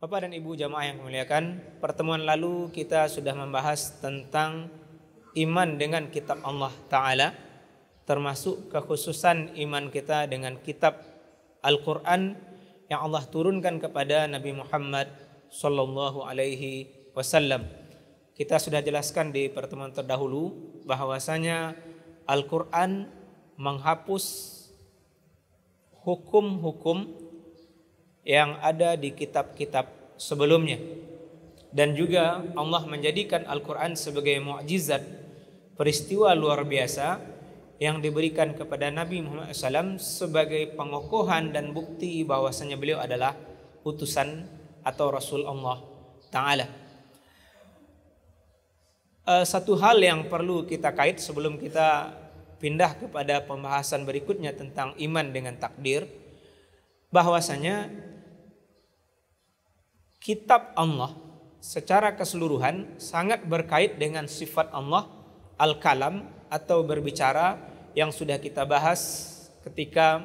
Bapak dan Ibu jamaah yang memuliakan, pertemuan lalu kita sudah membahas tentang iman dengan kitab Allah Ta'ala, termasuk kekhususan iman kita dengan kitab Al-Quran yang Allah turunkan kepada Nabi Muhammad Sallallahu Alaihi Wasallam. Kita sudah jelaskan di pertemuan terdahulu bahwasanya Al-Quran menghapus hukum-hukum yang ada di kitab-kitab sebelumnya, dan juga Allah menjadikan Al-Quran sebagai mukjizat, peristiwa luar biasa yang diberikan kepada Nabi Muhammad SAW sebagai pengokohan dan bukti bahwasanya beliau adalah utusan atau Rasul Allah Ta'ala. Satu hal yang perlu kita kait sebelum kita pindah kepada pembahasan berikutnya tentang iman dengan takdir, bahwasanya kitab Allah secara keseluruhan sangat berkait dengan sifat Allah Al-Kalam atau berbicara yang sudah kita bahas ketika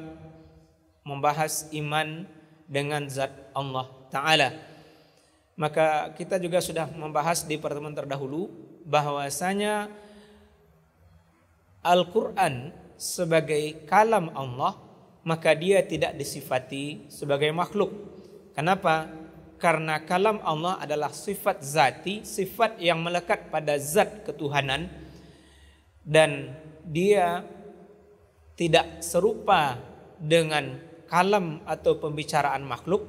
membahas iman dengan zat Allah Ta'ala. Maka kita juga sudah membahas di pertemuan terdahulu bahwasanya Al-Quran sebagai kalam Allah, maka dia tidak disifati sebagai makhluk. Kenapa? Karena kalam Allah adalah sifat zati, sifat yang melekat pada zat ketuhanan, dan dia tidak serupa dengan kalam atau pembicaraan makhluk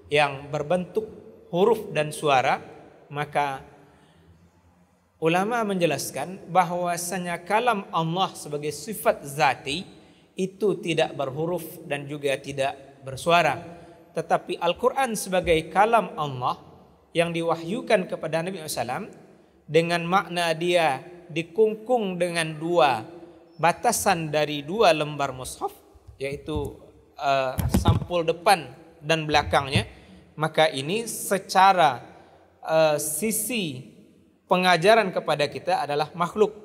yang berbentuk huruf dan suara. Maka ulama menjelaskan bahwasanya kalam Allah sebagai sifat zati itu tidak berhuruf dan juga tidak bersuara. Tetapi Al-Quran sebagai kalam Allah yang diwahyukan kepada Nabi SAW dengan makna dia dikungkung dengan dua batasan dari dua lembar mushaf, yaitu sampul depan dan belakangnya, maka ini secara sisi pengajaran kepada kita adalah makhluk.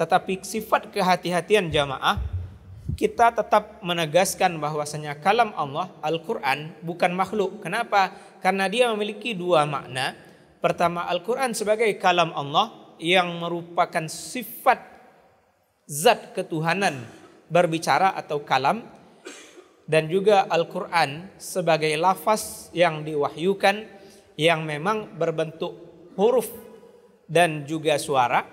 Tetapi sifat kehati-hatian jamaah, kita tetap menegaskan bahwasanya kalam Allah Al-Quran bukan makhluk. Kenapa? Karena dia memiliki dua makna. Pertama, Al-Quran sebagai kalam Allah yang merupakan sifat zat ketuhanan berbicara atau kalam, dan juga Al-Quran sebagai lafaz yang diwahyukan yang memang berbentuk huruf dan juga suara,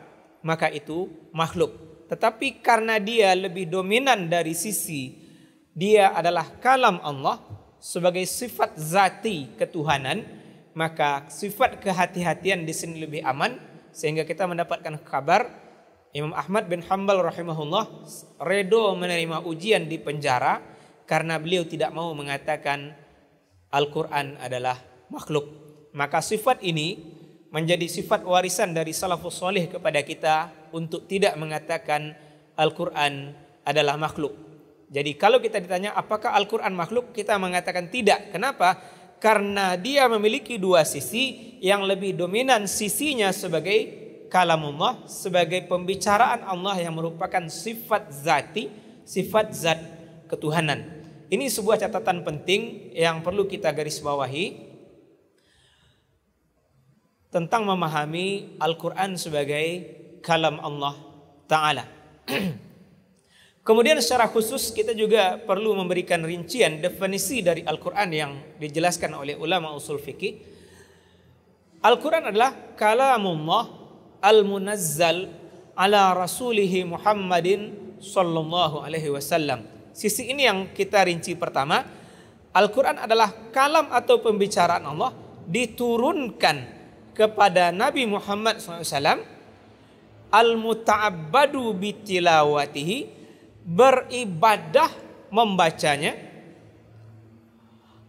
maka itu makhluk. Tetapi karena dia lebih dominan dari sisi dia adalah kalam Allah sebagai sifat zati ketuhanan, maka sifat kehati-hatian di sini lebih aman, sehingga kita mendapatkan kabar Imam Ahmad bin Hanbal rahimahullah redo menerima ujian di penjara karena beliau tidak mau mengatakan Al-Quran adalah makhluk. Maka sifat ini menjadi sifat warisan dari salafus soleh kepada kita untuk tidak mengatakan Al-Quran adalah makhluk. Jadi kalau kita ditanya apakah Al-Quran makhluk, kita mengatakan tidak. Kenapa? Karena dia memiliki dua sisi, yang lebih dominan sisinya sebagai kalamullah, sebagai pembicaraan Allah yang merupakan sifat zati, sifat zat ketuhanan. Ini sebuah catatan penting yang perlu kita garis bawahi tentang memahami Al-Quran sebagai kalam Allah Ta'ala. Kemudian secara khusus kita juga perlu memberikan rincian definisi dari Al-Quran yang dijelaskan oleh ulama usul fikih. Al-Quran adalah kalamullah al-munazzal ala rasulihi Muhammadin sallallahu alaihi wasallam. Sisi ini yang kita rinci pertama. Al-Quran adalah kalam atau pembicaraan Allah diturunkan kepada Nabi Muhammad SAW, al-muta'abbadu bitilawatihi, beribadah membacanya,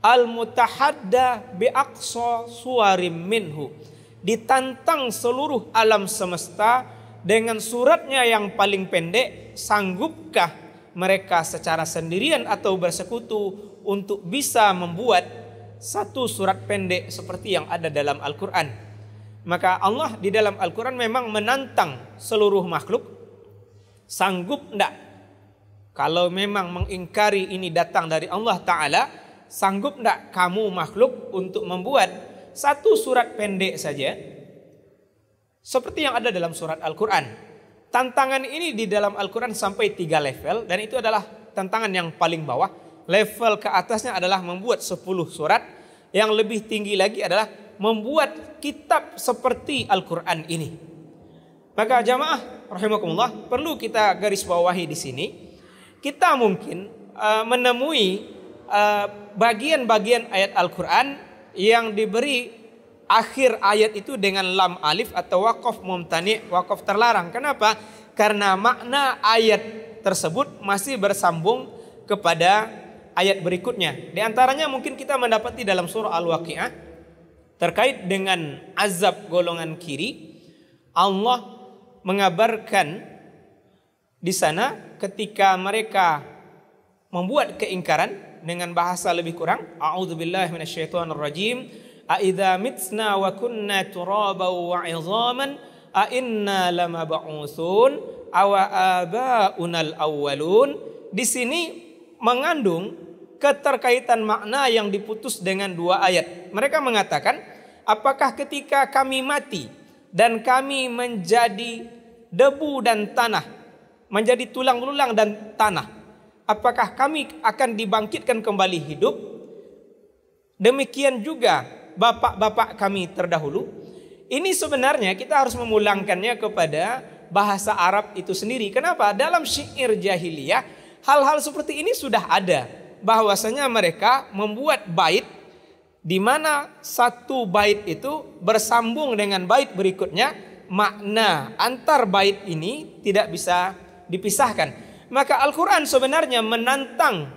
al-mutahadda biaqsa suwarim minhu, ditantang seluruh alam semesta dengan suratnya yang paling pendek. Sanggupkah mereka secara sendirian atau bersekutu untuk bisa membuat satu surat pendek seperti yang ada dalam Al-Quran? Maka Allah di dalam Al-Quran memang menantang seluruh makhluk. Sanggup enggak? Kalau memang mengingkari ini datang dari Allah Ta'ala, sanggup enggak kamu makhluk untuk membuat satu surat pendek saja seperti yang ada dalam surat Al-Quran? Tantangan ini di dalam Al-Quran sampai 3 level, dan itu adalah tantangan yang paling bawah. Level ke atasnya adalah membuat 10 surat. Yang lebih tinggi lagi adalah membuat kitab seperti Al-Quran ini. Maka jamaah rahimakumullah, perlu kita garis bawahi di sini. Kita mungkin menemui bagian-bagian ayat Al-Quran yang diberi akhir ayat itu dengan lam alif atau waqaf mumtani', waqaf terlarang. Kenapa? Karena makna ayat tersebut masih bersambung kepada ayat berikutnya. Di antaranya mungkin kita mendapati dalam surah Al-Waqi'ah terkait dengan azab golongan kiri. Allah mengabarkan di sana ketika mereka membuat keingkaran dengan bahasa lebih kurang, a'udzubillahi minasyaitonirrajim, Aidza mitna wa kunna turaban wa 'idhaman a inna lamab'utsun aw aba'unal awwalun. Di sini mengandung keterkaitan makna yang diputus dengan 2 ayat. Mereka mengatakan, apakah ketika kami mati dan kami menjadi debu dan tanah, menjadi tulang belulang dan tanah, apakah kami akan dibangkitkan kembali hidup? Demikian juga bapak-bapak kami terdahulu. Ini sebenarnya kita harus memulangkannya kepada bahasa Arab itu sendiri. Kenapa? Dalam syair jahiliyah hal-hal seperti ini sudah ada. Bahwasanya mereka membuat bait di mana satu bait itu bersambung dengan bait berikutnya. Makna antar bait ini tidak bisa dipisahkan. Maka Al-Quran sebenarnya menantang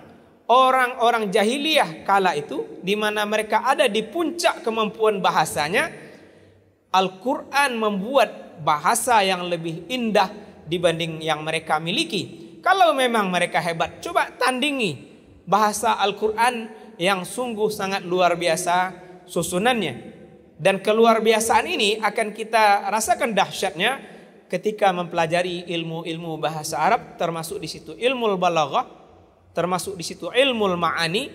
orang-orang jahiliyah kala itu, di mana mereka ada di puncak kemampuan bahasanya. Al-Quran membuat bahasa yang lebih indah dibanding yang mereka miliki. Kalau memang mereka hebat, coba tandingi bahasa Al-Quran yang sungguh sangat luar biasa susunannya. Dan keluar biasaan ini akan kita rasakan dahsyatnya ketika mempelajari ilmu-ilmu bahasa Arab, termasuk di situ ilmu balaghah, termasuk di situ ilmu ma'ani.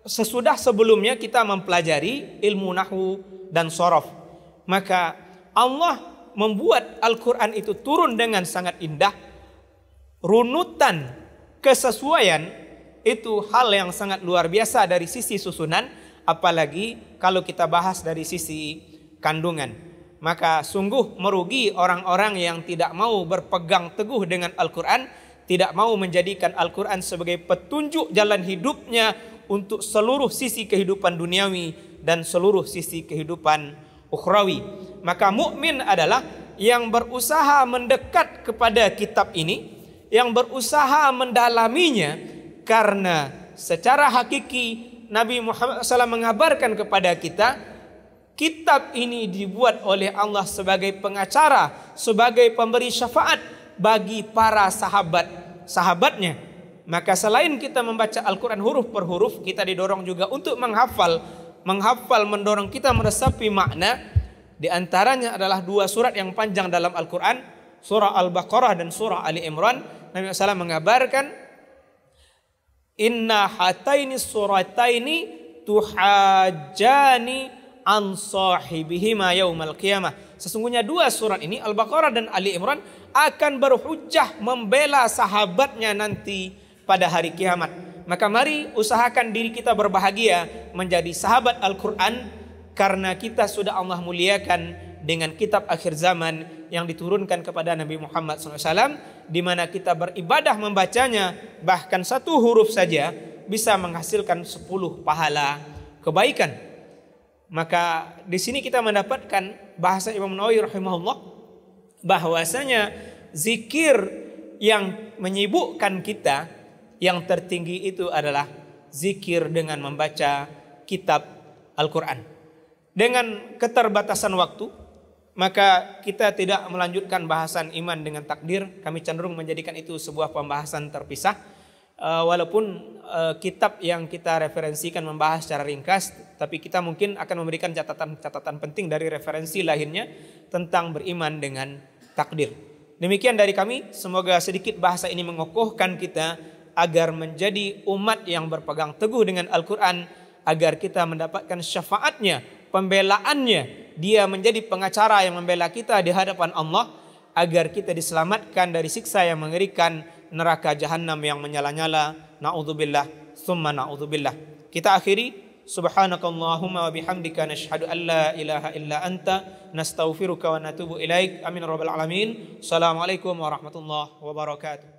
Sesudah sebelumnya kita mempelajari ilmu nahwu dan shorof. Maka Allah membuat Al-Quran itu turun dengan sangat indah. Runutan kesesuaian itu hal yang sangat luar biasa dari sisi susunan, apalagi kalau kita bahas dari sisi kandungan. Maka sungguh merugi orang-orang yang tidak mau berpegang teguh dengan Al-Quran, tidak mau menjadikan Al-Quran sebagai petunjuk jalan hidupnya untuk seluruh sisi kehidupan duniawi dan seluruh sisi kehidupan ukhrawi. Maka mukmin adalah yang berusaha mendekat kepada kitab ini, yang berusaha mendalaminya, karena secara hakiki Nabi Muhammad SAW mengabarkan kepada kita, kitab ini dibuat oleh Allah sebagai pengacara, sebagai pemberi syafaat bagi para sahabatnya. Maka selain kita membaca Al-Quran huruf per huruf, kita didorong juga untuk menghafal mendorong kita meresapi makna. Di antaranya adalah 2 surat yang panjang dalam Al-Quran, surah Al-Baqarah dan surah Ali Imran. Nabi SAW mengabarkan, inna hataini surataini tuhajjani an sahibihima yaumal qiyamah. Sesungguhnya 2 surat ini, Al-Baqarah dan Ali Imran, akan berhujjah membela sahabatnya nanti pada hari kiamat. Maka mari usahakan diri kita berbahagia menjadi sahabat Al-Quran, karena kita sudah Allah muliakan dengan kitab akhir zaman yang diturunkan kepada Nabi Muhammad SAW, di mana kita beribadah membacanya, bahkan 1 huruf saja bisa menghasilkan 10 pahala kebaikan. Maka di sini kita mendapatkan bahasa Imam Nawawi rahimahullah, bahwasanya zikir yang menyibukkan kita yang tertinggi itu adalah zikir dengan membaca kitab Al-Quran. Dengan keterbatasan waktu, maka kita tidak melanjutkan bahasan iman dengan takdir. Kami cenderung menjadikan itu sebuah pembahasan terpisah. Walaupun kitab yang kita referensikan membahas secara ringkas, tapi kita mungkin akan memberikan catatan-catatan penting dari referensi lainnya tentang beriman dengan takdir. Demikian dari kami, semoga sedikit bahasa ini mengokohkan kita agar menjadi umat yang berpegang teguh dengan Al-Quran, agar kita mendapatkan syafaatnya, pembelaannya. Dia menjadi pengacara yang membela kita di hadapan Allah, agar kita diselamatkan dari siksa yang mengerikan, neraka jahanam yang menyala-nyala. Na'udzubillah, summa na'udzubillah. Kita akhiri. Subhanakallahumma wa bihamdika nashhadu an la ilaha illa anta nastaghfiruka wa natubu ilaik. Amin rabbal alamin. Assalamualaikum warahmatullahi wabarakatuh.